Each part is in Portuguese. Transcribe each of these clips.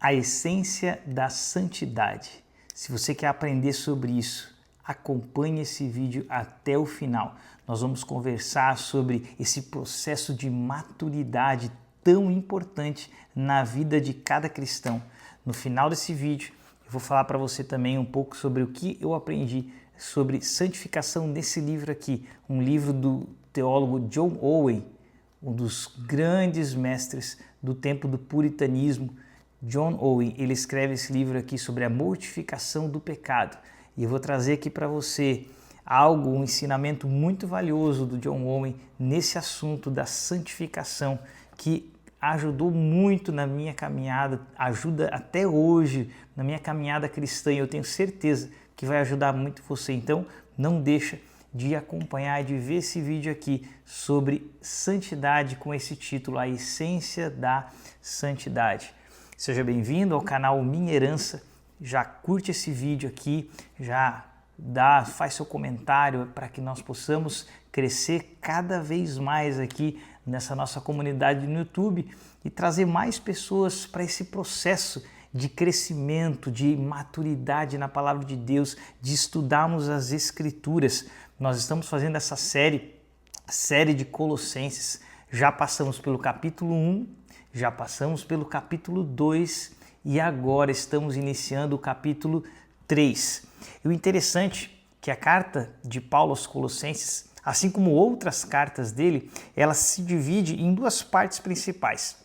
A essência da santidade. Se você quer aprender sobre isso, acompanhe esse vídeo até o final. Nós vamos conversar sobre esse processo de maturidade tão importante na vida de cada cristão. No final desse vídeo, eu vou falar para você também um pouco sobre o que eu aprendi sobre santificação nesse livro aqui, um livro do teólogo John Owen, um dos grandes mestres do tempo do puritanismo. John Owen, ele escreve esse livro aqui sobre a mortificação do pecado. E eu vou trazer aqui para você um ensinamento muito valioso do John Owen nesse assunto da santificação, que ajudou muito na minha caminhada, ajuda até hoje na minha caminhada cristã, e eu tenho certeza que vai ajudar muito você. Então, não deixa de acompanhar e de ver esse vídeo aqui sobre santidade com esse título, A Essência da Santidade. Seja bem-vindo ao canal Minha Herança. Já curte esse vídeo aqui, já faz seu comentário para que nós possamos crescer cada vez mais aqui nessa nossa comunidade no YouTube e trazer mais pessoas para esse processo de crescimento, de maturidade na palavra de Deus, de estudarmos as Escrituras. Nós estamos fazendo essa série de Colossenses. Já passamos pelo capítulo 1, já passamos pelo capítulo 2 e agora estamos iniciando o capítulo 3. E o interessante é que a carta de Paulo aos Colossenses, assim como outras cartas dele, ela se divide em duas partes principais.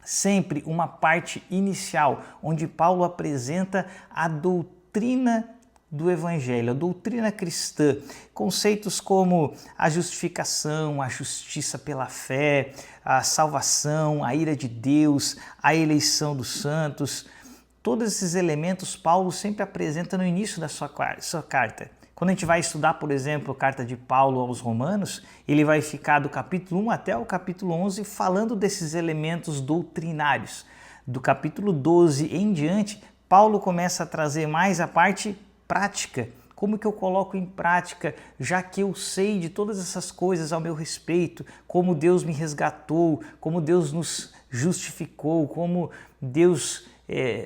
Sempre uma parte inicial, onde Paulo apresenta a doutrina do Evangelho, a doutrina cristã, conceitos como a justificação, a justiça pela fé, a salvação, a ira de Deus, a eleição dos santos. Todos esses elementos Paulo sempre apresenta no início da sua carta. Quando a gente vai estudar, por exemplo, a carta de Paulo aos Romanos, ele vai ficar do capítulo 1 até o capítulo 11 falando desses elementos doutrinários. Do capítulo 12 em diante, Paulo começa a trazer mais a parte prática. Como que eu coloco em prática, já que eu sei de todas essas coisas ao meu respeito, como Deus me resgatou, como Deus nos justificou, como Deus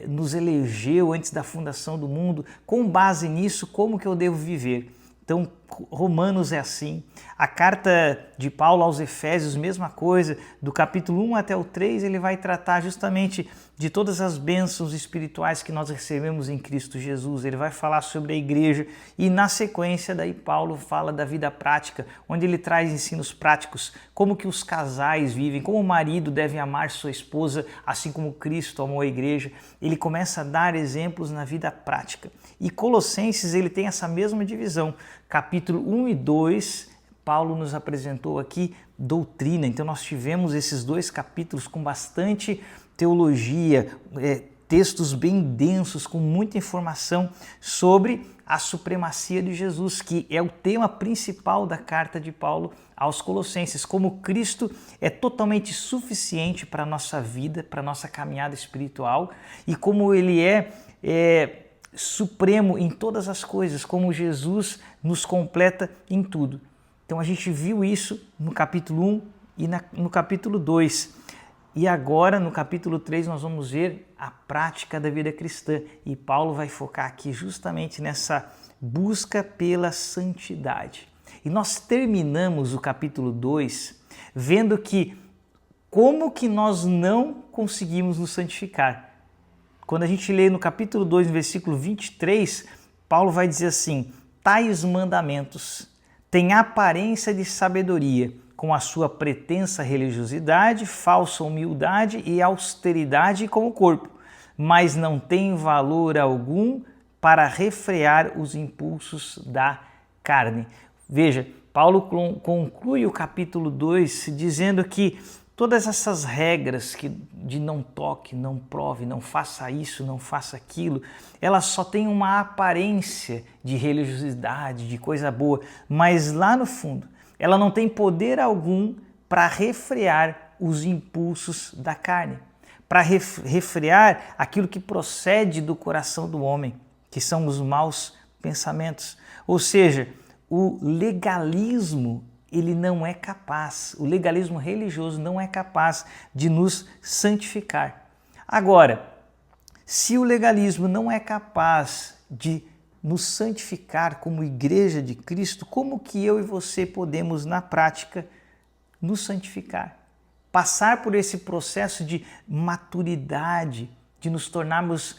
nos elegeu antes da fundação do mundo. Com base nisso, como que eu devo viver? Então, Romanos é assim. A carta de Paulo aos Efésios, mesma coisa. Do capítulo 1 até o 3, ele vai tratar justamente de todas as bênçãos espirituais que nós recebemos em Cristo Jesus. Ele vai falar sobre a igreja e, na sequência, daí Paulo fala da vida prática, onde ele traz ensinos práticos, como que os casais vivem, como o marido deve amar sua esposa, assim como Cristo amou a igreja. Ele começa a dar exemplos na vida prática. E Colossenses, ele tem essa mesma divisão. Capítulo 1 e 2, Paulo nos apresentou aqui doutrina. Então nós tivemos esses dois capítulos com bastante teologia, textos bem densos, com muita informação sobre a supremacia de Jesus, que é o tema principal da carta de Paulo aos Colossenses, como Cristo é totalmente suficiente para a nossa vida, para a nossa caminhada espiritual, e como ele é supremo em todas as coisas, como Jesus nos completa em tudo. Então a gente viu isso no capítulo 1 e no capítulo 2. E agora, no capítulo 3, nós vamos ver a prática da vida cristã. E Paulo vai focar aqui justamente nessa busca pela santidade. E nós terminamos o capítulo 2 vendo que como que nós não conseguimos nos santificar. Quando a gente lê no capítulo 2, no versículo 23, Paulo vai dizer assim: tais mandamentos têm aparência de sabedoria, com a sua pretensa religiosidade, falsa humildade e austeridade com o corpo, mas não tem valor algum para refrear os impulsos da carne. Veja, Paulo conclui o capítulo 2 dizendo que todas essas regras de não toque, não prove, não faça isso, não faça aquilo, elas só têm uma aparência de religiosidade, de coisa boa, mas lá no fundo, ela não tem poder algum para refrear os impulsos da carne, para refrear aquilo que procede do coração do homem, que são os maus pensamentos. Ou seja, o legalismo, ele não é capaz, o legalismo religioso não é capaz de nos santificar. Agora, Se o legalismo não é capaz de nos santificar como igreja de Cristo, como que eu e você podemos, na prática, nos santificar? Passar por esse processo de maturidade, de nos tornarmos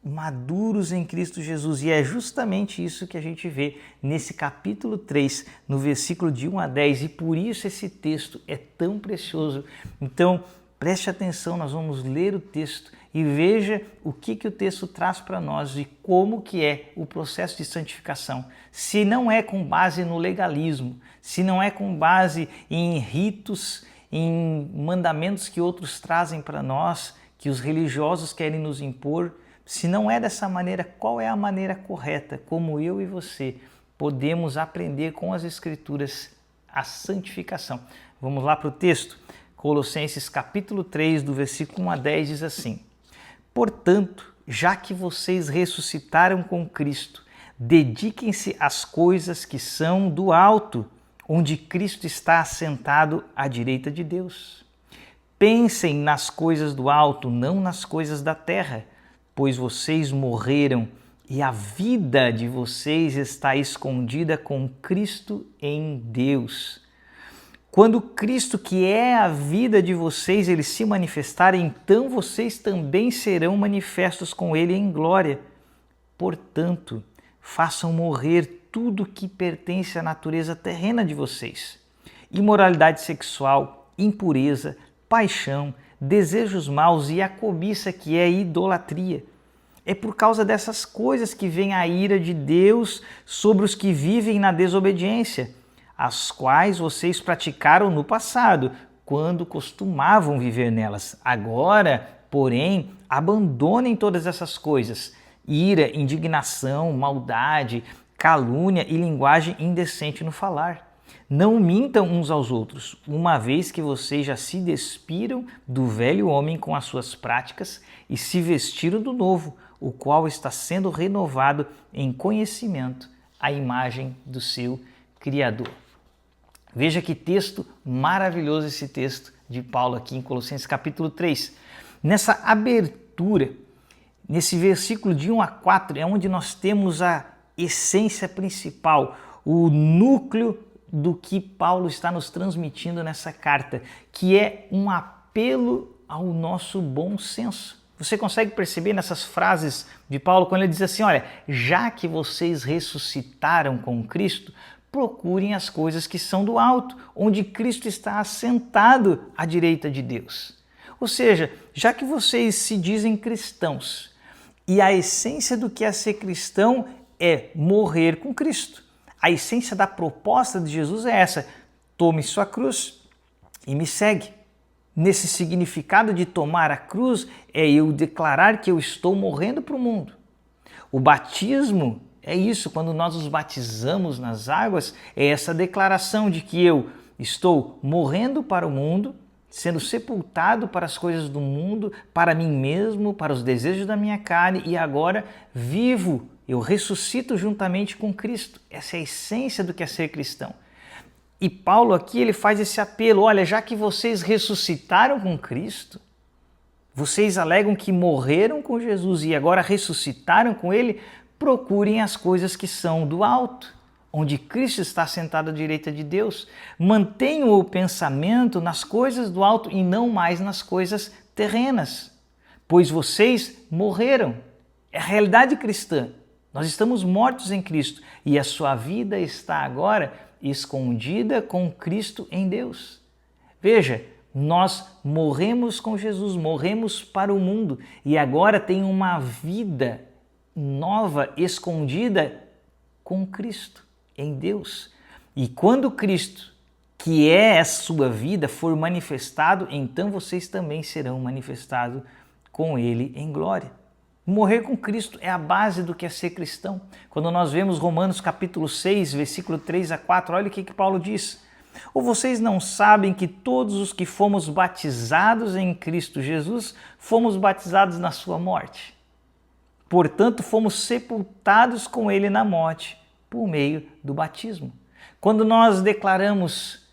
maduros em Cristo Jesus. E é justamente isso que a gente vê nesse capítulo 3, no versículo de 1 a 10. E por isso esse texto é tão precioso. Então, preste atenção, nós vamos ler o texto e veja o que o texto traz para nós e como que é o processo de santificação. Se não é com base no legalismo, se não é com base em ritos, em mandamentos que outros trazem para nós, que os religiosos querem nos impor, se não é dessa maneira, qual é a maneira correta como eu e você podemos aprender com as Escrituras a santificação? Vamos lá para o texto? Colossenses capítulo 3, do versículo 1 a 10 diz assim: Portanto, já que vocês ressuscitaram com Cristo, dediquem-se às coisas que são do alto, onde Cristo está assentado à direita de Deus. Pensem nas coisas do alto, não nas coisas da terra, pois vocês morreram e a vida de vocês está escondida com Cristo em Deus. Quando Cristo, que é a vida de vocês, ele se manifestar, então vocês também serão manifestos com ele em glória. Portanto, façam morrer tudo que pertence à natureza terrena de vocês: imoralidade sexual, impureza, paixão, desejos maus e a cobiça, que é idolatria. É por causa dessas coisas que vem a ira de Deus sobre os que vivem na desobediência, as quais vocês praticaram no passado, quando costumavam viver nelas. Agora, porém, abandonem todas essas coisas: ira, indignação, maldade, calúnia e linguagem indecente no falar. Não mintam uns aos outros, uma vez que vocês já se despiram do velho homem com as suas práticas e se vestiram do novo, o qual está sendo renovado em conhecimento à imagem do seu Criador. Veja que texto maravilhoso esse texto de Paulo aqui em Colossenses capítulo 3. Nessa abertura, nesse versículo de 1 a 4, é onde nós temos a essência principal, o núcleo do que Paulo está nos transmitindo nessa carta, que é um apelo ao nosso bom senso. Você consegue perceber nessas frases de Paulo, quando ele diz assim: olha, já que vocês ressuscitaram com Cristo, procurem as coisas que são do alto, onde Cristo está assentado à direita de Deus. Ou seja, já que vocês se dizem cristãos, e a essência do que é ser cristão é morrer com Cristo. A essência da proposta de Jesus é essa: tome sua cruz e me segue. Nesse significado de tomar a cruz é eu declarar que eu estou morrendo para o mundo. O batismo é isso, quando nós nos batizamos nas águas, é essa declaração de que eu estou morrendo para o mundo, sendo sepultado para as coisas do mundo, para mim mesmo, para os desejos da minha carne, e agora vivo. Eu ressuscito juntamente com Cristo. Essa é a essência do que é ser cristão. E Paulo aqui ele faz esse apelo: olha, já que vocês ressuscitaram com Cristo, vocês alegam que morreram com Jesus e agora ressuscitaram com ele, procurem as coisas que são do alto, onde Cristo está sentado à direita de Deus. Mantenham o pensamento nas coisas do alto e não mais nas coisas terrenas, pois vocês morreram. É a realidade cristã. Nós estamos mortos em Cristo e a sua vida está agora escondida com Cristo em Deus. Veja, nós morremos com Jesus, morremos para o mundo e agora tem uma vida nova, escondida com Cristo em Deus. E quando Cristo, que é a sua vida, for manifestado, então vocês também serão manifestados com Ele em glória. Morrer com Cristo é a base do que é ser cristão. Quando nós vemos Romanos capítulo 6, versículo 3 a 4, olha o que Paulo diz: ou vocês não sabem que todos os que fomos batizados em Cristo Jesus, fomos batizados na sua morte? Portanto, fomos sepultados com ele na morte, por meio do batismo. Quando nós declaramos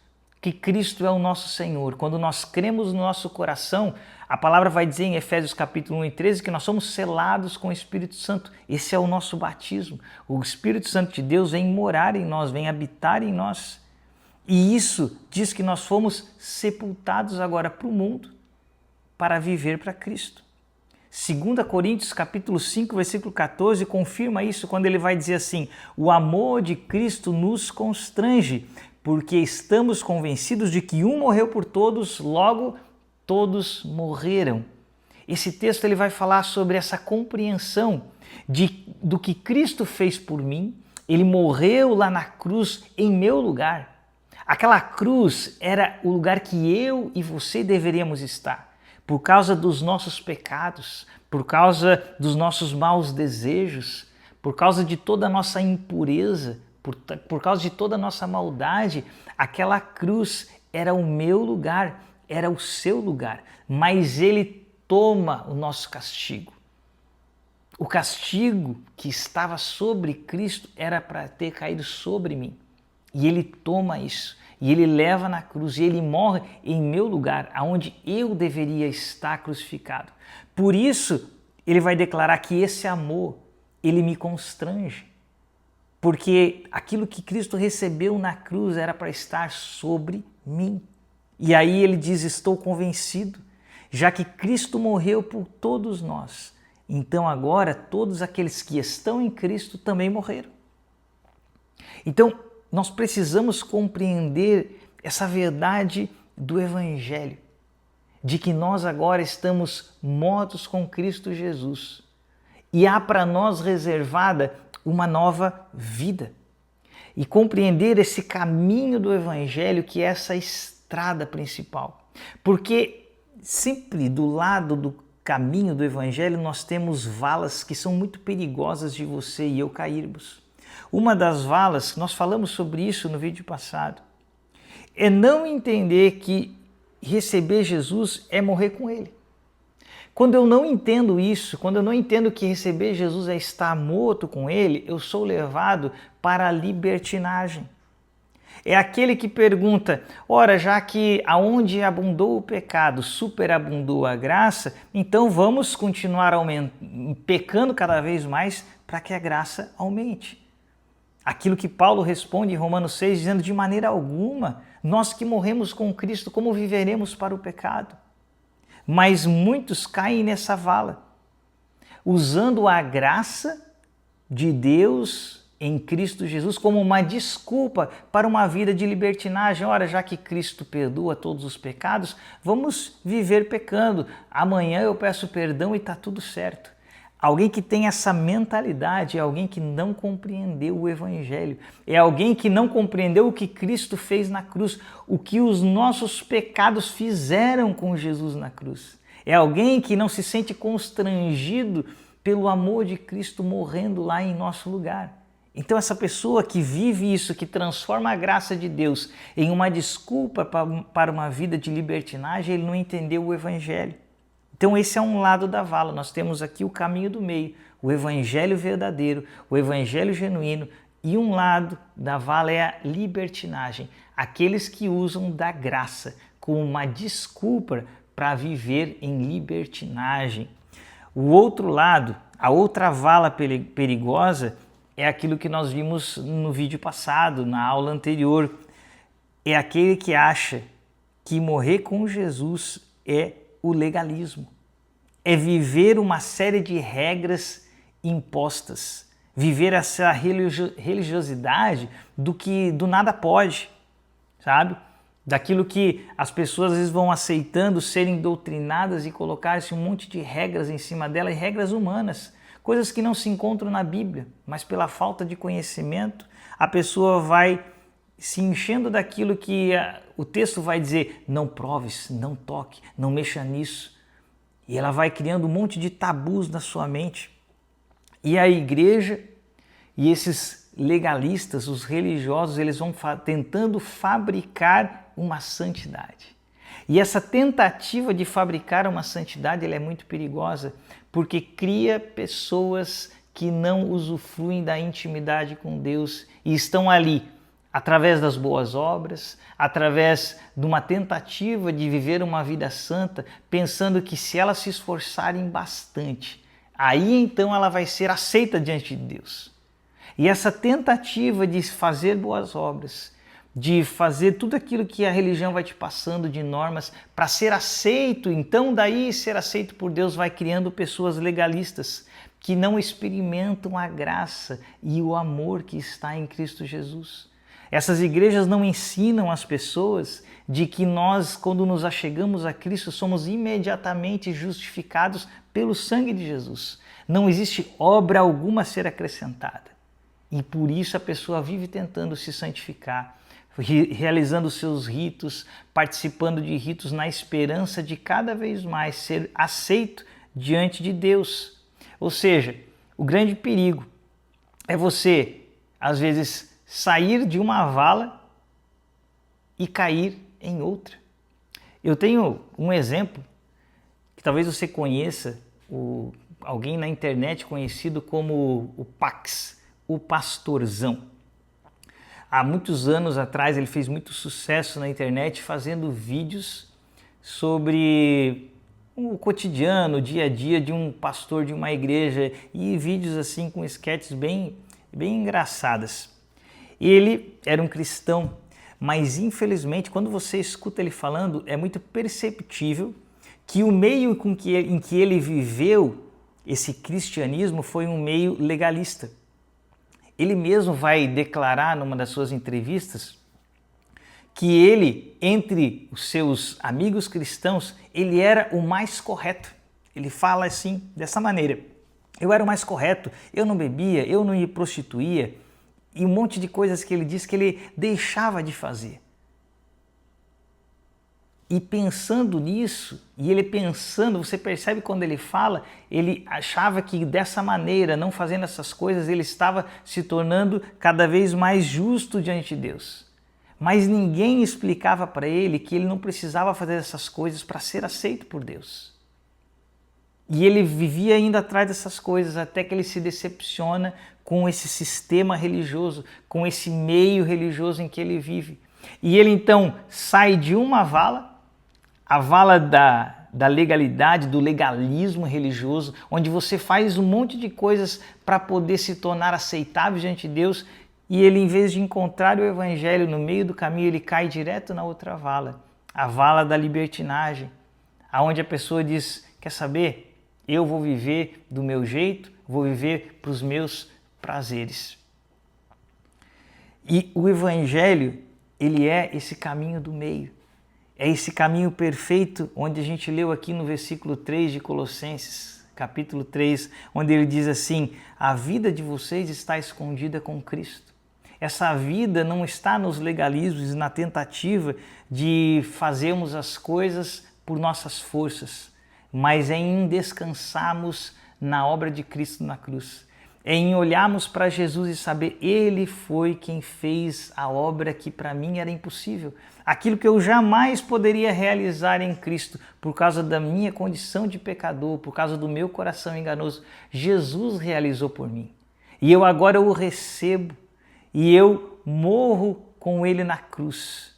que Cristo é o nosso Senhor, quando nós cremos no nosso coração, a palavra vai dizer em Efésios capítulo 1 e 13 que nós somos selados com o Espírito Santo. Esse é o nosso batismo. O Espírito Santo de Deus vem morar em nós, vem habitar em nós. E isso diz que nós fomos sepultados agora para o mundo para viver para Cristo. 2 Coríntios capítulo 5, versículo 14, confirma isso quando ele vai dizer assim: o amor de Cristo nos constrange, porque estamos convencidos de que um morreu por todos, logo todos morreram. Esse texto ele vai falar sobre essa compreensão do que Cristo fez por mim. Ele morreu lá na cruz em meu lugar. Aquela cruz era o lugar que eu e você deveríamos estar. Por causa dos nossos pecados, por causa dos nossos maus desejos, por causa de toda a nossa impureza, por causa de toda a nossa maldade, aquela cruz era o meu lugar, era o seu lugar, mas ele toma o nosso castigo. O castigo que estava sobre Cristo era para ter caído sobre mim. E ele toma isso. E ele leva na cruz e ele morre em meu lugar, aonde eu deveria estar crucificado. Por isso, ele vai declarar que esse amor, ele me constrange. Porque aquilo que Cristo recebeu na cruz era para estar sobre mim. E aí ele diz, estou convencido, já que Cristo morreu por todos nós. Então agora todos aqueles que estão em Cristo também morreram. Então, nós precisamos compreender essa verdade do Evangelho, de que nós agora estamos mortos com Cristo Jesus e há para nós reservada uma nova vida. E compreender esse caminho do Evangelho, que é essa estrada principal. Porque sempre do lado do caminho do Evangelho nós temos valas que são muito perigosas de você e eu cairmos. Uma das valas, nós falamos sobre isso no vídeo passado, é não entender que receber Jesus é morrer com Ele. Quando eu não entendo isso, quando eu não entendo que receber Jesus é estar morto com Ele, eu sou levado para a libertinagem. É aquele que pergunta, ora, já que aonde abundou o pecado, superabundou a graça, então vamos continuar pecando cada vez mais para que a graça aumente. Aquilo que Paulo responde em Romanos 6, dizendo, de maneira alguma, nós que morremos com Cristo, como viveremos para o pecado? Mas muitos caem nessa vala, usando a graça de Deus em Cristo Jesus como uma desculpa para uma vida de libertinagem. Ora, já que Cristo perdoa todos os pecados, vamos viver pecando. Amanhã eu peço perdão e está tudo certo. Alguém que tem essa mentalidade é alguém que não compreendeu o Evangelho. É alguém que não compreendeu o que Cristo fez na cruz, o que os nossos pecados fizeram com Jesus na cruz. É alguém que não se sente constrangido pelo amor de Cristo morrendo lá em nosso lugar. Então essa pessoa que vive isso, que transforma a graça de Deus em uma desculpa para uma vida de libertinagem, ele não entendeu o Evangelho. Então esse é um lado da vala, nós temos aqui o caminho do meio, o Evangelho verdadeiro, o Evangelho genuíno, e um lado da vala é a libertinagem, aqueles que usam da graça como uma desculpa para viver em libertinagem. O outro lado, a outra vala perigosa, é aquilo que nós vimos no vídeo passado, na aula anterior. É aquele que acha que morrer com Jesus é o legalismo. É viver uma série de regras impostas. Viver essa religiosidade do nada pode, sabe? Daquilo que as pessoas às vezes vão aceitando, serem doutrinadas e colocar-se um monte de regras em cima dela, e regras humanas. Coisas que não se encontram na Bíblia, mas pela falta de conhecimento, a pessoa vai se enchendo daquilo que o texto vai dizer, não proves, não toque, não mexa nisso. E ela vai criando um monte de tabus na sua mente. E a igreja e esses legalistas, os religiosos, eles vão tentando fabricar uma santidade. E essa tentativa de fabricar uma santidade, ela é muito perigosa, porque cria pessoas que não usufruem da intimidade com Deus e estão ali através das boas obras, através de uma tentativa de viver uma vida santa, pensando que se elas se esforçarem bastante, aí então ela vai ser aceita diante de Deus. E essa tentativa de fazer boas obras, de fazer tudo aquilo que a religião vai te passando de normas para ser aceito, então daí ser aceito por Deus vai criando pessoas legalistas que não experimentam a graça e o amor que está em Cristo Jesus. Essas igrejas não ensinam as pessoas de que nós, quando nos achegamos a Cristo, somos imediatamente justificados pelo sangue de Jesus. Não existe obra alguma a ser acrescentada. E por isso a pessoa vive tentando se santificar, realizando seus ritos, participando de ritos na esperança de cada vez mais ser aceito diante de Deus. Ou seja, o grande perigo é você, às vezes, sair de uma vala e cair em outra. Eu tenho um exemplo que talvez você conheça, alguém na internet conhecido como o Pax, o Pastorzão. Há muitos anos atrás ele fez muito sucesso na internet fazendo vídeos sobre o cotidiano, o dia a dia de um pastor de uma igreja e vídeos assim com sketches bem engraçadas. Ele era um cristão, mas infelizmente quando você escuta ele falando é muito perceptível que o meio em que ele viveu esse cristianismo foi um meio legalista. Ele mesmo vai declarar numa das suas entrevistas que ele, entre os seus amigos cristãos, ele era o mais correto. Ele fala assim, dessa maneira: eu era o mais correto, eu não bebia, eu não me prostituía, e um monte de coisas que ele diz que ele deixava de fazer. E pensando nisso, você percebe quando ele fala, ele achava que dessa maneira, não fazendo essas coisas, ele estava se tornando cada vez mais justo diante de Deus. Mas ninguém explicava para ele que ele não precisava fazer essas coisas para ser aceito por Deus. E ele vivia indo atrás dessas coisas até que ele se decepciona com esse sistema religioso, com esse meio religioso em que ele vive. E ele então sai de uma vala, a vala da legalidade, do legalismo religioso, onde você faz um monte de coisas para poder se tornar aceitável diante de Deus, e ele, em vez de encontrar o evangelho no meio do caminho, ele cai direto na outra vala, a vala da libertinagem, aonde a pessoa diz: quer saber? Eu vou viver do meu jeito, vou viver para os meus prazeres. E o evangelho, ele é esse caminho do meio. É esse caminho perfeito onde a gente leu aqui no versículo 3 de Colossenses, capítulo 3, onde ele diz assim: a vida de vocês está escondida com Cristo. Essa vida não está nos legalismos e na tentativa de fazermos as coisas por nossas forças, mas é em descansarmos na obra de Cristo na cruz. É em olharmos para Jesus e saber: Ele foi quem fez a obra que para mim era impossível. Aquilo que eu jamais poderia realizar em Cristo por causa da minha condição de pecador, por causa do meu coração enganoso, Jesus realizou por mim. E eu agora o recebo e eu morro com Ele na cruz.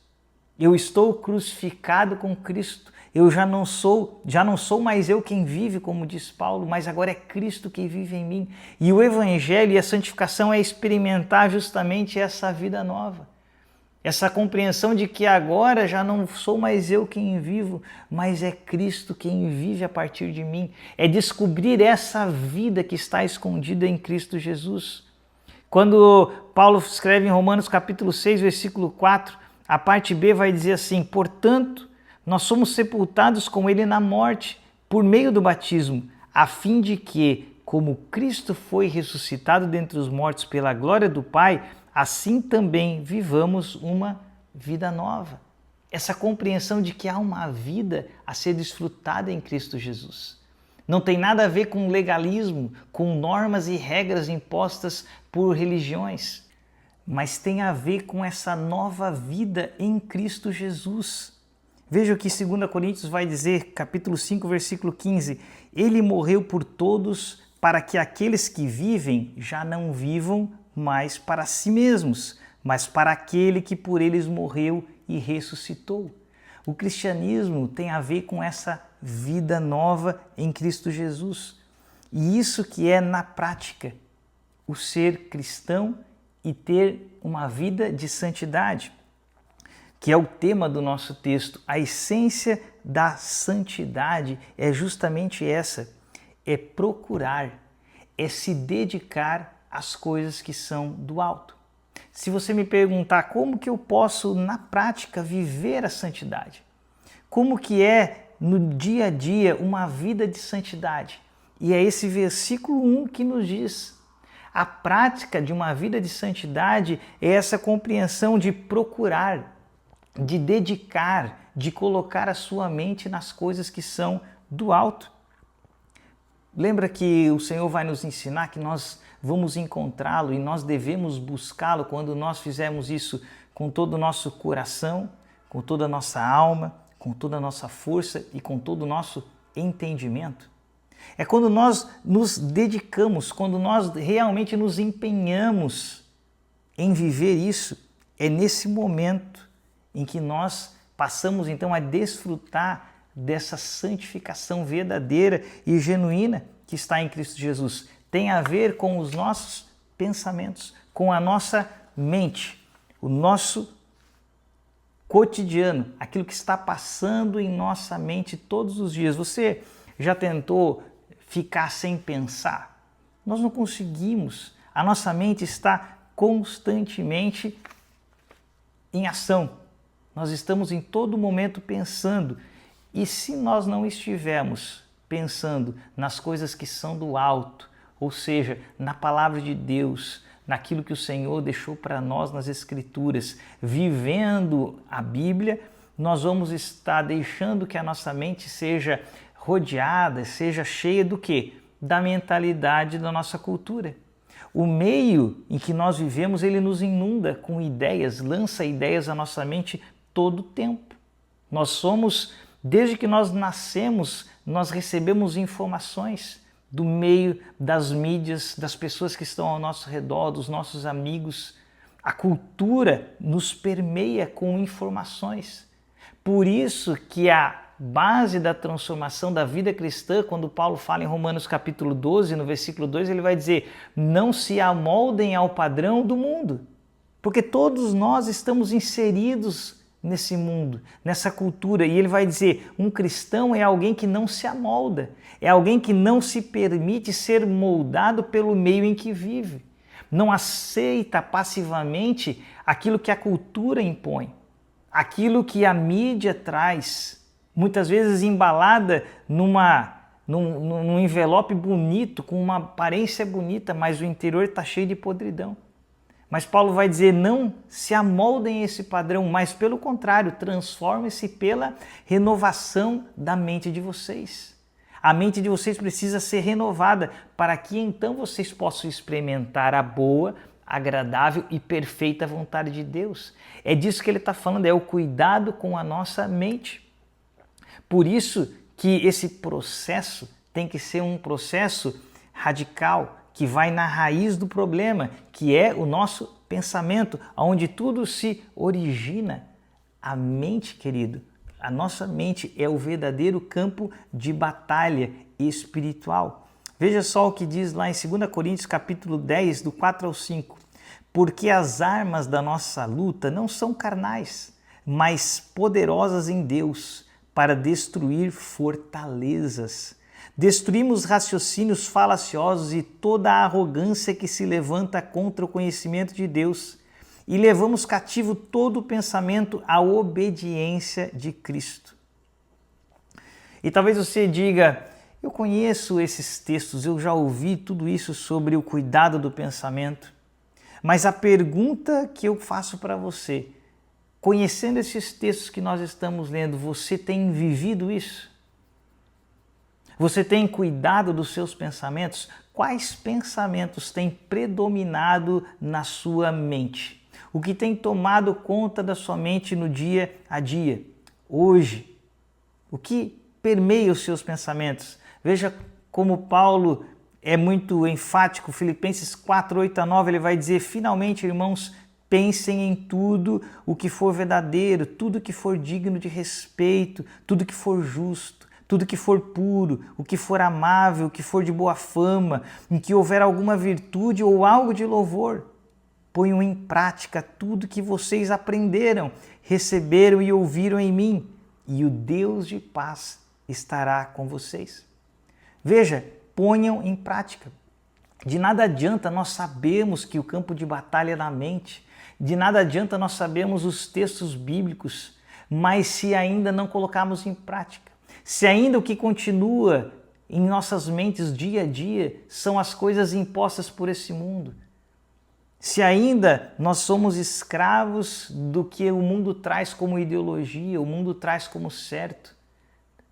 Eu estou crucificado com Cristo. Eu já não sou mais eu quem vive, como diz Paulo, mas agora é Cristo que vive em mim. E o Evangelho e a santificação é experimentar justamente essa vida nova. Essa compreensão de que agora já não sou mais eu quem vivo, mas é Cristo quem vive a partir de mim. É descobrir essa vida que está escondida em Cristo Jesus. Quando Paulo escreve em Romanos capítulo 6, versículo 4, a parte B vai dizer assim: portanto, nós somos sepultados com Ele na morte por meio do batismo, a fim de que, como Cristo foi ressuscitado dentre os mortos pela glória do Pai, assim também vivamos uma vida nova. Essa compreensão de que há uma vida a ser desfrutada em Cristo Jesus. Não tem nada a ver com legalismo, com normas e regras impostas por religiões, mas tem a ver com essa nova vida em Cristo Jesus. Veja o que 2 Coríntios vai dizer, capítulo 5, versículo 15. Ele morreu por todos para que aqueles que vivem já não vivam mais para si mesmos, mas para aquele que por eles morreu e ressuscitou. O cristianismo tem a ver com essa vida nova em Cristo Jesus. E isso que é, na prática, o ser cristão e ter uma vida de santidade, que é o tema do nosso texto. A essência da santidade é justamente essa, é procurar, é se dedicar às coisas que são do alto. Se você me perguntar como que eu posso, na prática, viver a santidade, como que é no dia a dia uma vida de santidade, e é esse versículo 1 que nos diz: a prática de uma vida de santidade é essa compreensão de procurar, de dedicar, de colocar a sua mente nas coisas que são do alto. Lembra que o Senhor vai nos ensinar que nós vamos encontrá-lo e nós devemos buscá-lo quando nós fizermos isso com todo o nosso coração, com toda a nossa alma, com toda a nossa força e com todo o nosso entendimento. É quando nós nos dedicamos, quando nós realmente nos empenhamos em viver isso, é nesse momento em que nós passamos então a desfrutar dessa santificação verdadeira e genuína que está em Cristo Jesus. Tem a ver com os nossos pensamentos, com a nossa mente, o nosso cotidiano, aquilo que está passando em nossa mente todos os dias. Você já tentou ficar sem pensar? Nós não conseguimos. A nossa mente está constantemente em ação. Nós estamos em todo momento pensando. E se nós não estivermos pensando nas coisas que são do alto, ou seja, na palavra de Deus, naquilo que o Senhor deixou para nós nas Escrituras, vivendo a Bíblia, nós vamos estar deixando que a nossa mente seja rodeada, seja cheia do quê? Da mentalidade da nossa cultura. O meio em que nós vivemos, ele nos inunda com ideias, lança ideias à nossa mente todo o tempo. Nós somos, desde que nós nascemos, nós recebemos informações do meio das mídias, das pessoas que estão ao nosso redor, dos nossos amigos. A cultura nos permeia com informações. Por isso que a base da transformação da vida cristã, quando Paulo fala em Romanos capítulo 12, no versículo 2, ele vai dizer: não se amoldem ao padrão do mundo, porque todos nós estamos inseridos nesse mundo, nessa cultura. E ele vai dizer, um cristão é alguém que não se amolda, é alguém que não se permite ser moldado pelo meio em que vive, não aceita passivamente aquilo que a cultura impõe, aquilo que a mídia traz, muitas vezes embalada num envelope bonito, com uma aparência bonita, mas o interior está cheio de podridão. Mas Paulo vai dizer, não se amoldem a esse padrão, mas pelo contrário, transformem-se pela renovação da mente de vocês. A mente de vocês precisa ser renovada para que então vocês possam experimentar a boa, agradável e perfeita vontade de Deus. É disso que ele está falando, é o cuidado com a nossa mente. Por isso que esse processo tem que ser um processo radical, que vai na raiz do problema, que é o nosso pensamento, onde tudo se origina. A mente, querido, a nossa mente é o verdadeiro campo de batalha espiritual. Veja só o que diz lá em 2 Coríntios capítulo 10, do 4 ao 5. Porque as armas da nossa luta não são carnais, mas poderosas em Deus para destruir fortalezas. Destruímos raciocínios falaciosos e toda a arrogância que se levanta contra o conhecimento de Deus e levamos cativo todo o pensamento à obediência de Cristo. E talvez você diga, eu conheço esses textos, eu já ouvi tudo isso sobre o cuidado do pensamento, mas a pergunta que eu faço para você, conhecendo esses textos que nós estamos lendo, você tem vivido isso? Você tem cuidado dos seus pensamentos? Quais pensamentos têm predominado na sua mente? O que tem tomado conta da sua mente no dia a dia? Hoje, o que permeia os seus pensamentos? Veja como Paulo é muito enfático, Filipenses 4, 8 a 9, ele vai dizer, finalmente, irmãos, Pensem em tudo o que for verdadeiro, tudo que for digno de respeito, tudo que for justo, tudo que for puro, o que for amável, o que for de boa fama, em que houver alguma virtude ou algo de louvor. Ponham em prática tudo que vocês aprenderam, receberam e ouviram em mim, e o Deus de paz estará com vocês. Veja, ponham em prática. De nada adianta nós sabermos que o campo de batalha é na mente, de nada adianta nós sabermos os textos bíblicos, mas se ainda não colocarmos em prática, se ainda o que continua em nossas mentes dia a dia são as coisas impostas por esse mundo, se ainda nós somos escravos do que o mundo traz como ideologia, o mundo traz como certo,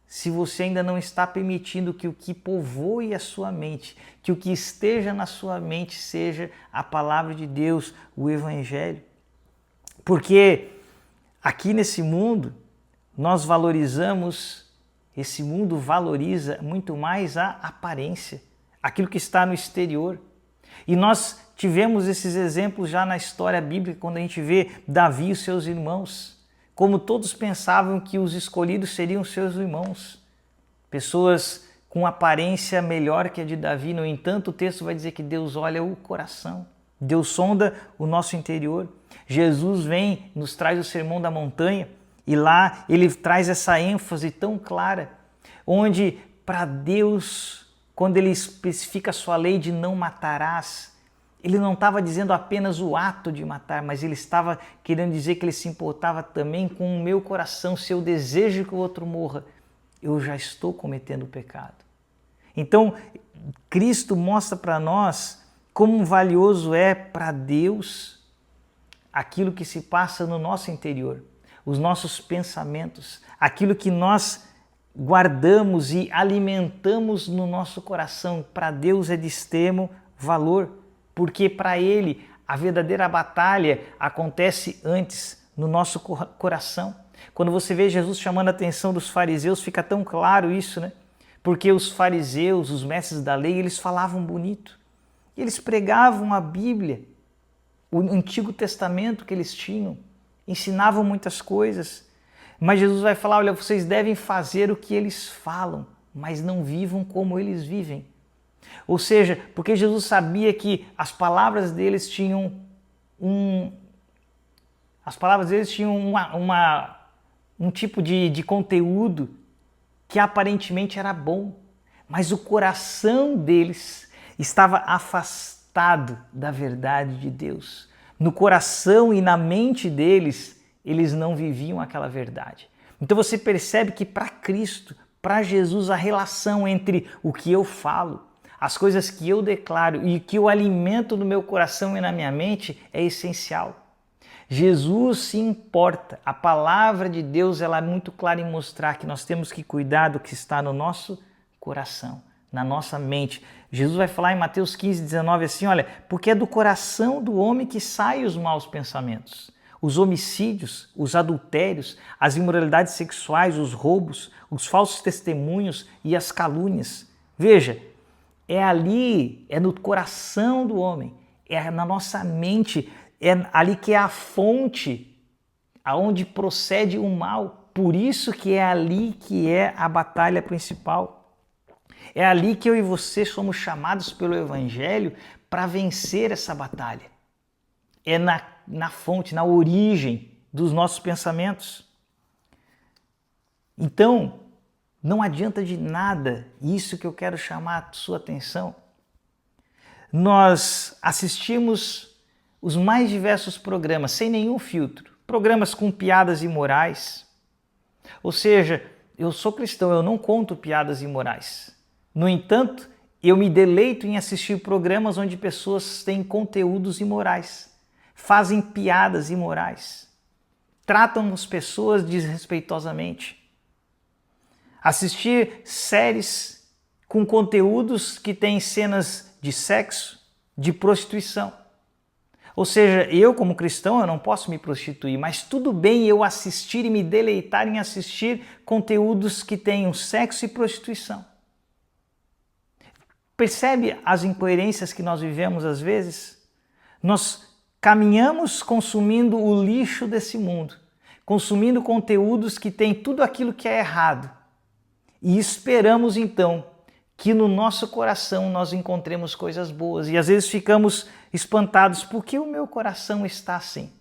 se você ainda não está permitindo que o que povoe a sua mente, que o que esteja na sua mente seja a palavra de Deus, o Evangelho. Porque aqui nesse mundo, nós valorizamos, esse mundo valoriza muito mais a aparência, aquilo que está no exterior. E nós tivemos esses exemplos já na história bíblica, quando a gente vê Davi e seus irmãos. Como todos pensavam que os escolhidos seriam seus irmãos, pessoas com aparência melhor que a de Davi. No entanto, o texto vai dizer que Deus olha o coração, Deus sonda o nosso interior. Jesus vem, nos traz o Sermão da Montanha, e lá ele traz essa ênfase tão clara, onde para Deus, quando ele especifica a sua lei de não matarás, ele não estava dizendo apenas o ato de matar, mas ele estava querendo dizer que ele se importava também com o meu coração. Se eu desejo que o outro morra, eu já estou cometendo pecado. Então, Cristo mostra para nós como valioso é para Deus aquilo que se passa no nosso interior, os nossos pensamentos, aquilo que nós guardamos e alimentamos no nosso coração. Para Deus é de extremo valor. Porque para Ele a verdadeira batalha acontece antes no nosso coração. Quando você vê Jesus chamando a atenção dos fariseus, fica tão claro isso, né? Porque os fariseus, os mestres da lei, eles falavam bonito. Eles pregavam a Bíblia, o Antigo Testamento que eles tinham, ensinavam muitas coisas. Mas Jesus vai falar, olha, vocês devem fazer o que eles falam, mas não vivam como eles vivem. Ou seja, porque Jesus sabia que as palavras deles tinham um tipo de conteúdo que aparentemente era bom, mas o coração deles estava afastado da verdade de Deus. No coração e na mente deles, eles não viviam aquela verdade. Então você percebe que para Cristo, para Jesus, a relação entre o que eu falo, as coisas que eu declaro e que eu alimento no meu coração e na minha mente é essencial. Jesus se importa. A palavra de Deus ela é muito clara em mostrar que nós temos que cuidar do que está no nosso coração, na nossa mente. Jesus vai falar em Mateus 15:19 assim, olha, porque é do coração do homem que saem os maus pensamentos, os homicídios, os adultérios, as imoralidades sexuais, os roubos, os falsos testemunhos e as calúnias. Veja, é ali, é no coração do homem, é na nossa mente, é ali que é a fonte aonde procede o mal. Por isso que é ali que é a batalha principal. É ali que eu e você somos chamados pelo Evangelho para vencer essa batalha. É na fonte, na origem dos nossos pensamentos. Então, não adianta de nada, isso que eu quero chamar a sua atenção. Nós assistimos os mais diversos programas, sem nenhum filtro. Programas com piadas imorais. Ou seja, eu sou cristão, eu não conto piadas imorais. No entanto, eu me deleito em assistir programas onde pessoas têm conteúdos imorais, fazem piadas imorais, tratam as pessoas desrespeitosamente. Assistir séries com conteúdos que têm cenas de sexo, de prostituição. Ou seja, eu como cristão eu não posso me prostituir, mas tudo bem eu assistir e me deleitar em assistir conteúdos que tenham sexo e prostituição. Percebe as incoerências que nós vivemos às vezes? Nós caminhamos consumindo o lixo desse mundo, consumindo conteúdos que têm tudo aquilo que é errado. E esperamos então que no nosso coração nós encontremos coisas boas. E às vezes ficamos espantados, por que o meu coração está assim?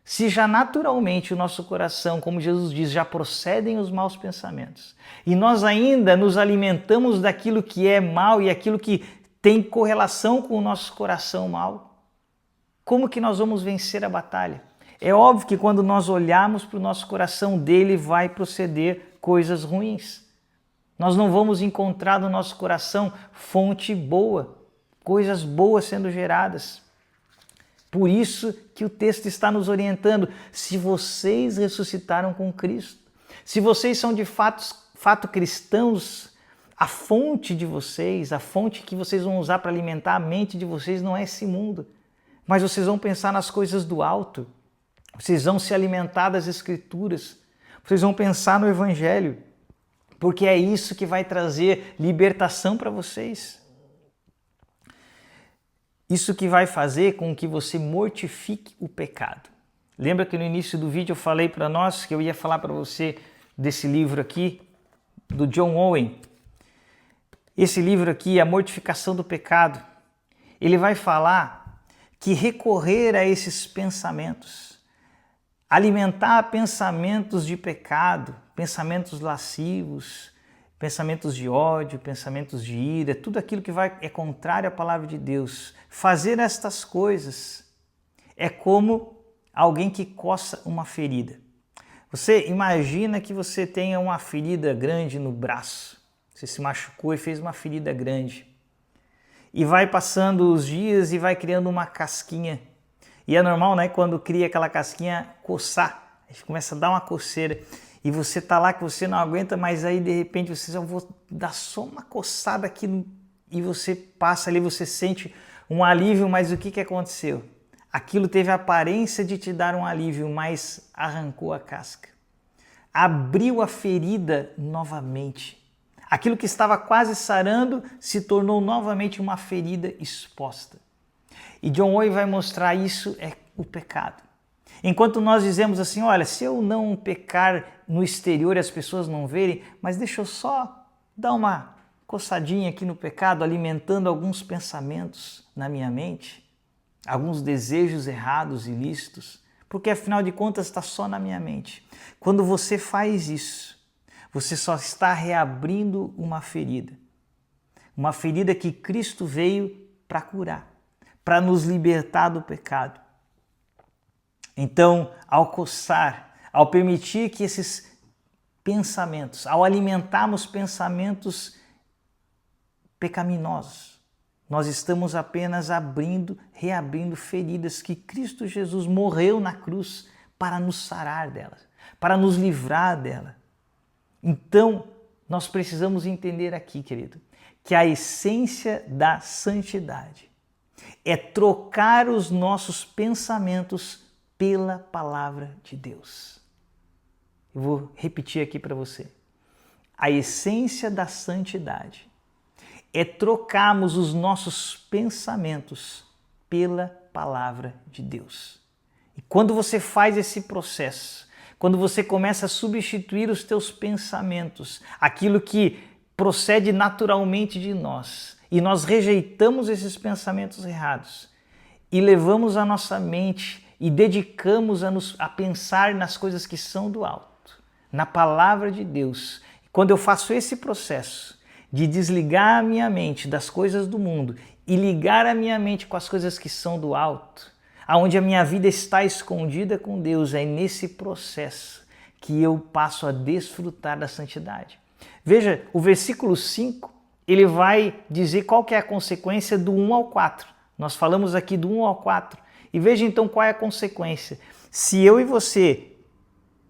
Se já naturalmente o nosso coração, como Jesus diz, já procedem os maus pensamentos, e nós ainda nos alimentamos daquilo que é mal e aquilo que tem correlação com o nosso coração mal, como que nós vamos vencer a batalha? É óbvio que quando nós olharmos para o nosso coração, dele vai proceder coisas ruins. Nós não vamos encontrar no nosso coração fonte boa, coisas boas sendo geradas. Por isso que o texto está nos orientando. Se vocês ressuscitaram com Cristo, se vocês são de fato cristãos, a fonte de vocês, a fonte que vocês vão usar para alimentar a mente de vocês não é esse mundo, mas vocês vão pensar nas coisas do alto, vocês vão se alimentar das Escrituras, vocês vão pensar no Evangelho, porque é isso que vai trazer libertação para vocês. Isso que vai fazer com que você mortifique o pecado. Lembra que no início do vídeo eu falei para nós que eu ia falar para você desse livro aqui, do John Owen. Esse livro aqui, A Mortificação do Pecado, ele vai falar que recorrer a esses pensamentos, alimentar pensamentos de pecado, pensamentos lascivos, pensamentos de ódio, pensamentos de ira, tudo aquilo que é contrário à palavra de Deus. Fazer estas coisas é como alguém que coça uma ferida. Você imagina que você tenha uma ferida grande no braço. Você se machucou e fez uma ferida grande. E vai passando os dias e vai criando uma casquinha. E é normal, né, quando cria aquela casquinha, coçar. A gente começa a dar uma coceira. E você tá lá que você não aguenta, mas aí de repente você só vou dar só uma coçada aqui e você passa ali, você sente um alívio, mas o que aconteceu? Aquilo teve a aparência de te dar um alívio, mas arrancou a casca. Abriu a ferida novamente. Aquilo que estava quase sarando se tornou novamente uma ferida exposta. E John Owen vai mostrar isso é o pecado. Enquanto nós dizemos assim, olha, se eu não pecar no exterior e as pessoas não verem, mas deixa eu só dar uma coçadinha aqui no pecado, alimentando alguns pensamentos na minha mente, alguns desejos errados, ilícitos, porque afinal de contas está só na minha mente. Quando você faz isso, você só está reabrindo uma ferida que Cristo veio para curar, para nos libertar do pecado. Então, ao coçar, ao permitir que esses pensamentos, ao alimentarmos pensamentos pecaminosos, nós estamos apenas reabrindo feridas que Cristo Jesus morreu na cruz para nos sarar delas, para nos livrar dela. Então, nós precisamos entender aqui, querido, que a essência da santidade é trocar os nossos pensamentos pela palavra de Deus. Eu vou repetir aqui para você. A essência da santidade é trocarmos os nossos pensamentos pela palavra de Deus. E quando você faz esse processo, quando você começa a substituir os teus pensamentos, aquilo que procede naturalmente de nós, e nós rejeitamos esses pensamentos errados e levamos a nossa mente e dedicamos a pensar nas coisas que são do alto, na palavra de Deus. Quando eu faço esse processo de desligar a minha mente das coisas do mundo e ligar a minha mente com as coisas que são do alto, aonde a minha vida está escondida com Deus, é nesse processo que eu passo a desfrutar da santidade. Veja, o versículo 5, ele vai dizer qual que é a consequência do 1 ao 4. Nós falamos aqui do 1 ao 4. E veja então qual é a consequência. Se eu e você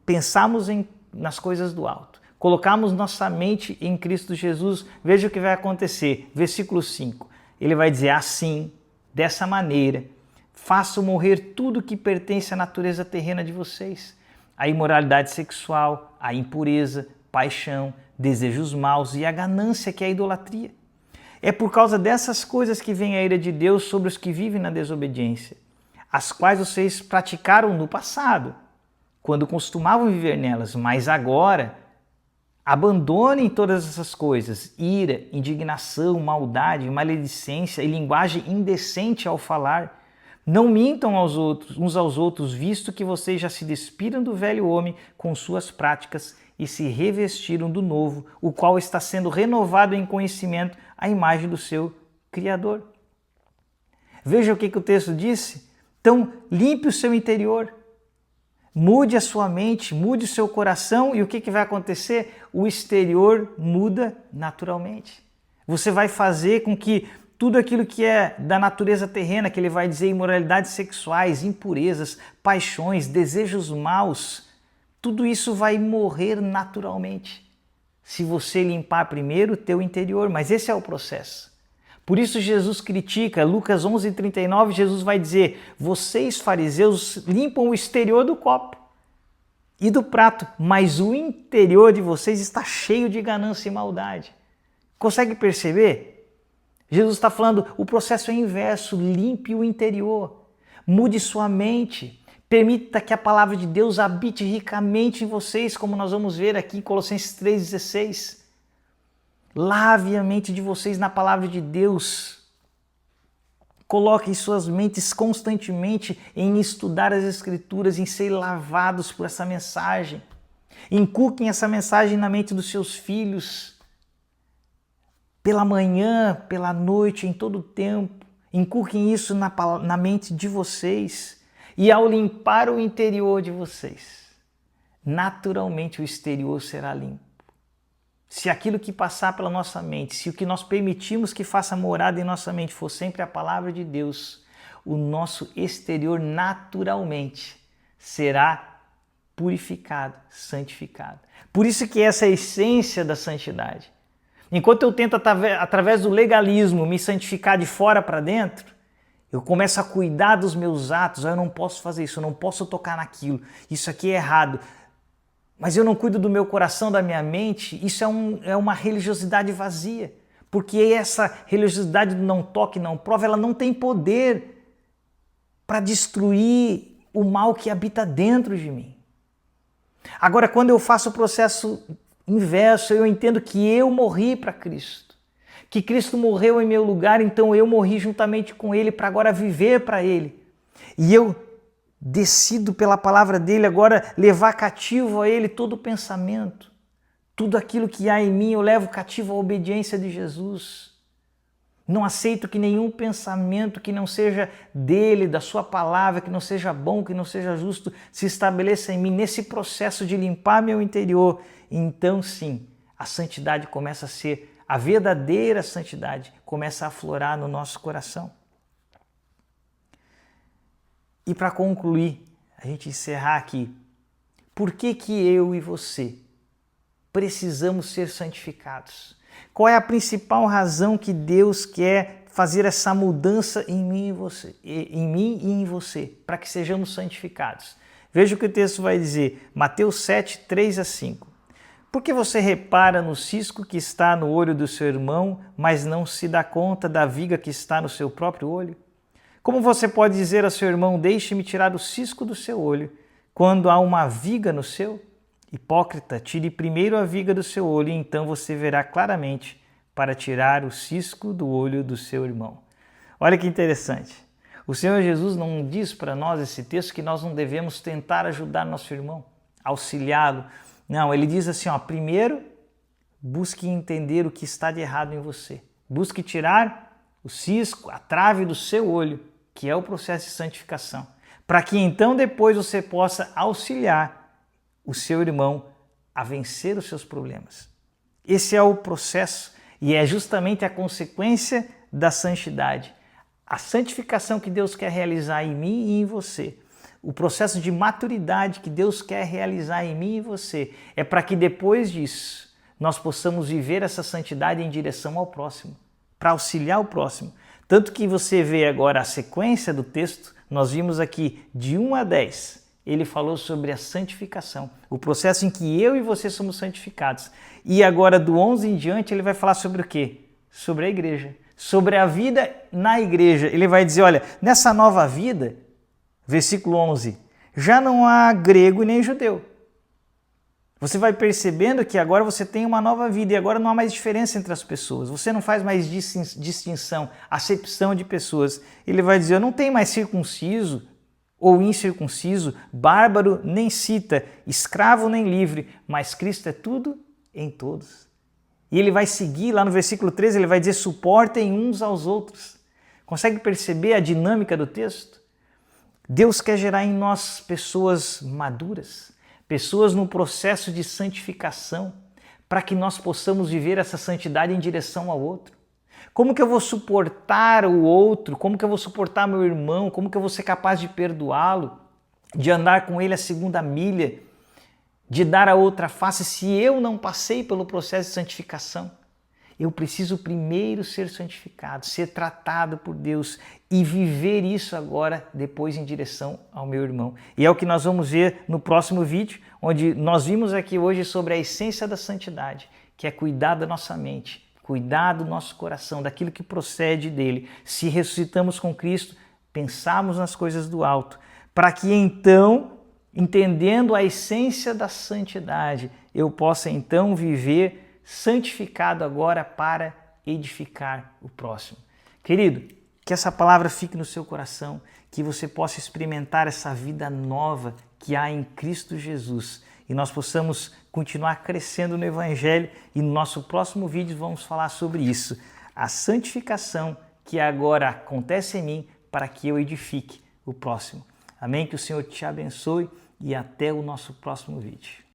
pensarmos nas coisas do alto, colocarmos nossa mente em Cristo Jesus, veja o que vai acontecer. Versículo 5, ele vai dizer assim, dessa maneira, façam morrer tudo que pertence à natureza terrena de vocês. A imoralidade sexual, a impureza, paixão, desejos maus e a ganância, que é a idolatria. É por causa dessas coisas que vem a ira de Deus sobre os que vivem na desobediência. as quais vocês praticaram no passado, quando costumavam viver nelas, mas agora abandonem todas essas coisas: ira, indignação, maldade, maledicência e linguagem indecente ao falar. Não mintam uns aos outros, visto que vocês já se despiram do velho homem com suas práticas e se revestiram do novo, o qual está sendo renovado em conhecimento à imagem do seu Criador. Veja o que o texto disse. Então, limpe o seu interior, mude a sua mente, mude o seu coração e o que vai acontecer? O exterior muda naturalmente. Você vai fazer com que tudo aquilo que é da natureza terrena, que ele vai dizer imoralidades sexuais, impurezas, paixões, desejos maus, tudo isso vai morrer naturalmente. Se você limpar primeiro o teu interior, mas esse é o processo. Por isso Jesus critica, Lucas 11:39, Jesus vai dizer: vocês fariseus limpam o exterior do copo e do prato, mas o interior de vocês está cheio de ganância e maldade. Consegue perceber? Jesus está falando, o processo é inverso, limpe o interior, mude sua mente, permita que a palavra de Deus habite ricamente em vocês, como nós vamos ver aqui em Colossenses 3,16. Lave a mente de vocês na palavra de Deus. Coloquem suas mentes constantemente em estudar as Escrituras, em ser lavados por essa mensagem. Inculquem essa mensagem na mente dos seus filhos. Pela manhã, pela noite, em todo o tempo. Inculquem isso na mente de vocês. E ao limpar o interior de vocês, naturalmente o exterior será limpo. Se aquilo que passar pela nossa mente, se o que nós permitimos que faça morada em nossa mente for sempre a palavra de Deus, o nosso exterior naturalmente será purificado, santificado. Por isso que essa é a essência da santidade. Enquanto eu tento, através do legalismo, me santificar de fora para dentro, eu começo a cuidar dos meus atos. Eu não posso fazer isso, eu não posso tocar naquilo, isso aqui é errado. Mas eu não cuido do meu coração, da minha mente, isso é uma religiosidade vazia. Porque essa religiosidade do não toque, não prova, ela não tem poder para destruir o mal que habita dentro de mim. Agora, quando eu faço o processo inverso, eu entendo que eu morri para Cristo. Que Cristo morreu em meu lugar, então eu morri juntamente com Ele para agora viver para Ele. E eu decido pela palavra dele agora levar cativo a ele todo o pensamento, tudo aquilo que há em mim eu levo cativo à obediência de Jesus. Não aceito que nenhum pensamento que não seja dele, da sua palavra, que não seja bom, que não seja justo, se estabeleça em mim nesse processo de limpar meu interior. Então sim, a santidade começa a ser, a verdadeira santidade começa a aflorar no nosso coração. E para concluir, a gente encerrar aqui, por que eu e você precisamos ser santificados? Qual é a principal razão que Deus quer fazer essa mudança em mim e você, em mim e em você, para que sejamos santificados? Veja o que o texto vai dizer, Mateus 7, 3-5. Por que você repara no cisco que está no olho do seu irmão, mas não se dá conta da viga que está no seu próprio olho? Como você pode dizer a seu irmão, deixe-me tirar o cisco do seu olho, quando há uma viga no seu? Hipócrita, tire primeiro a viga do seu olho e então você verá claramente para tirar o cisco do olho do seu irmão. Olha que interessante. O Senhor Jesus não diz para nós esse texto que nós não devemos tentar ajudar nosso irmão, auxiliá-lo. Não, ele diz assim, primeiro busque entender o que está de errado em você. Busque tirar o cisco, a trave do seu olho, que é o processo de santificação, para que então depois você possa auxiliar o seu irmão a vencer os seus problemas. Esse é o processo e é justamente a consequência da santidade. A santificação que Deus quer realizar em mim e em você, o processo de maturidade que Deus quer realizar em mim e você, é para que depois disso nós possamos viver essa santidade em direção ao próximo, para auxiliar o próximo. Tanto que você vê agora a sequência do texto, nós vimos aqui de 1 a 10, ele falou sobre a santificação, o processo em que eu e você somos santificados. E agora do 11 em diante ele vai falar sobre o quê? Sobre a igreja, sobre a vida na igreja. Ele vai dizer, olha, nessa nova vida, Versículo 11. Já não há grego e nem judeu. Você vai percebendo que agora você tem uma nova vida e agora não há mais diferença entre as pessoas. Você não faz mais distinção, acepção de pessoas. Ele vai dizer, não tem mais circunciso ou incircunciso, bárbaro nem cita, escravo nem livre, mas Cristo é tudo em todos. E ele vai seguir lá no versículo 13, ele vai dizer, suportem uns aos outros. Consegue perceber a dinâmica do texto? Deus quer gerar em nós pessoas maduras, pessoas no processo de santificação, para que nós possamos viver essa santidade em direção ao outro. Como que eu vou suportar o outro? Como que eu vou suportar meu irmão? Como que eu vou ser capaz de perdoá-lo? De andar com ele a segunda milha? De dar a outra face se eu não passei pelo processo de santificação? Eu preciso primeiro ser santificado, ser tratado por Deus e viver isso agora, depois em direção ao meu irmão. E é o que nós vamos ver no próximo vídeo, onde nós vimos aqui hoje sobre a essência da santidade, que é cuidar da nossa mente, cuidar do nosso coração, daquilo que procede dele. Se ressuscitamos com Cristo, pensamos nas coisas do alto, para que então, entendendo a essência da santidade, eu possa então viver santificado agora para edificar o próximo. Querido, que essa palavra fique no seu coração, que você possa experimentar essa vida nova que há em Cristo Jesus e nós possamos continuar crescendo no Evangelho e no nosso próximo vídeo vamos falar sobre isso, a santificação que agora acontece em mim para que eu edifique o próximo. Amém? Que o Senhor te abençoe e até o nosso próximo vídeo.